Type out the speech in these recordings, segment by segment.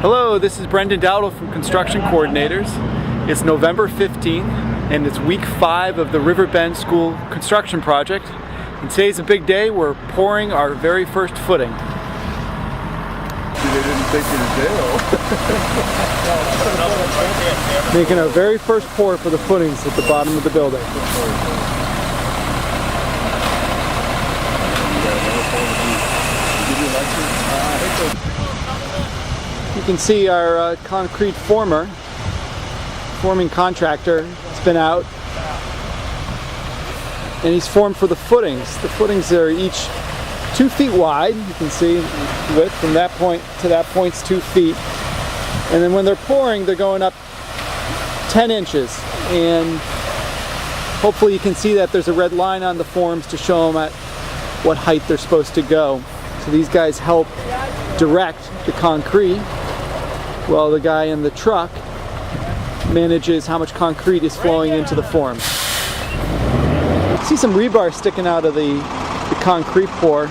Hello, this is Brendan Dowdle from Construction Coordinators. It's November 15th and it's week 5 of the Riverbend School construction project. And today's a big day. We're pouring our very first footing. They didn't take you to jail. Making our very first pour for the footings at the bottom of the building. You can see our concrete forming contractor has been out, and he's formed for the footings. The footings are each 2 feet wide. You can see width from that point to that point's 2 feet. And then when they're pouring, they're going up 10 inches. And hopefully you can see that there's a red line on the forms to show them at what height they're supposed to go. So these guys help direct the concrete, while the guy in the truck manages how much concrete is flowing into the form. You see some rebar sticking out of the concrete pour.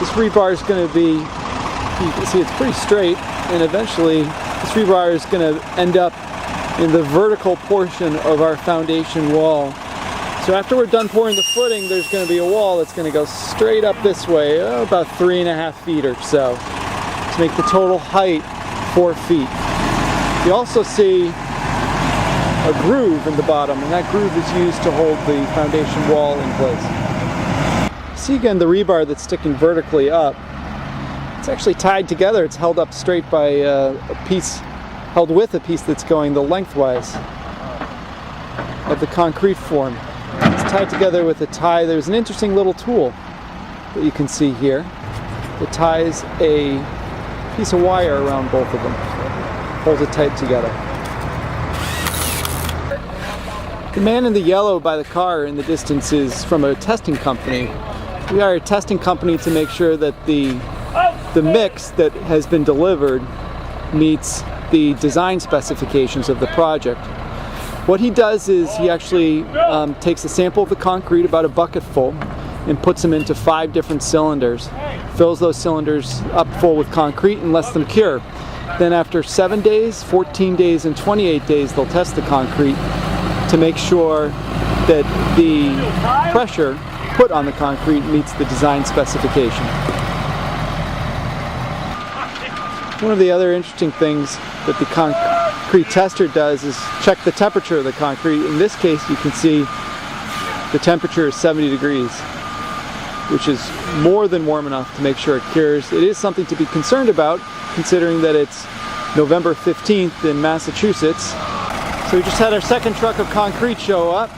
This rebar is going to be, you can see it's pretty straight, and eventually this rebar is going to end up in the vertical portion of our foundation wall. So after we're done pouring the footing, there's going to be a wall that's going to go straight up this way, about 3.5 feet or so, to make the total height 4 feet. You also see a groove in the bottom, and that groove is used to hold the foundation wall in place. See again the rebar that's sticking vertically up. It's actually tied together. It's held up straight by a piece, held with a piece that's going the lengthwise of the concrete form. It's tied together with a tie. There's an interesting little tool that you can see here that ties a piece of wire around both of them, holds it tight together. The man in the yellow by the car in the distance is from a testing company. We are a testing company to make sure that the mix that has been delivered meets the design specifications of the project. What he does is he actually takes a sample of the concrete, about a bucket full, and puts them into 5 different cylinders, fills those cylinders up full with concrete and lets them cure. Then after 7 days, 14 days, and 28 days, they'll test the concrete to make sure that the pressure put on the concrete meets the design specification. One of the other interesting things that the concrete tester does is check the temperature of the concrete. In this case, you can see the temperature is 70 degrees, which is more than warm enough to make sure it cures. It is something to be concerned about, considering that it's November 15th in Massachusetts. So we just had our second truck of concrete show up.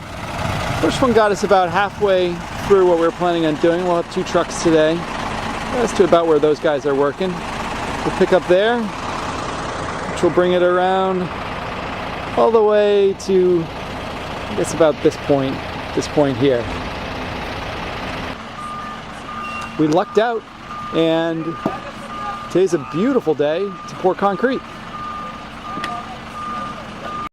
First one got us about halfway through what we were planning on doing. We'll have 2 trucks today. That's to about where those guys are working. We'll pick up there, which will bring it around all the way to, I guess, about this point here. We lucked out, and today's a beautiful day to pour concrete.